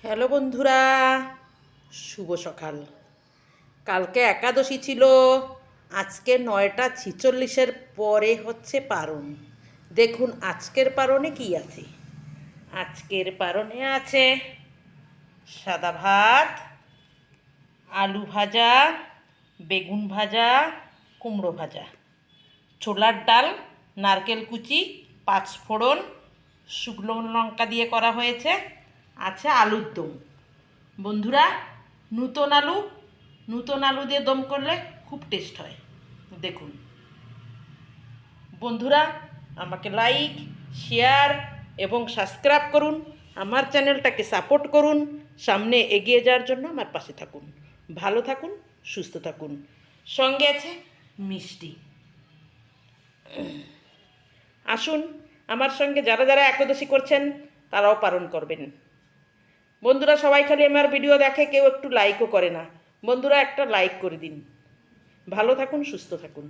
Hello বন্ধুরা, শুভ সকাল। কালকে একাদশী ছিল, আজকে 9টা 46-এর পরে হচ্ছে পারণ। দেখুন আজকের পারণে কি আছে। আজকের পারণে আছে সাদা ভাত, আলু ভাজা, বেগুন ভাজা, কুমড়ো ভাজা, ছোলার ডাল, নারকেল কুচি, পাঁচফোড়ন, শুকনো লঙ্কা দিয়ে করা হয়েছে। আছে আলুর দম। বন্ধুরা, নূতন আলু দিয়ে দম করলে খুব টেস্ট হয়। দেখুন বন্ধুরা, আমাকে লাইক, শেয়ার এবং সাবস্ক্রাইব করুন। আমার চ্যানেলটাকে সাপোর্ট করুন। সামনে এগিয়ে যাওয়ার জন্য আমার পাশে থাকুন। ভালো থাকুন, সুস্থ থাকুন। সঙ্গে আছে মিষ্টি। আসুন, আমার সঙ্গে যারা যারা একাদশী করছেন তারাও পালন করবেন। বন্ধুরা, সবাই খালি আমার ভিডিও দেখে, কেউ একটু লাইকও করে না। বন্ধুরা, একটা লাইক করে দিন। ভালো থাকুন, সুস্থ থাকুন।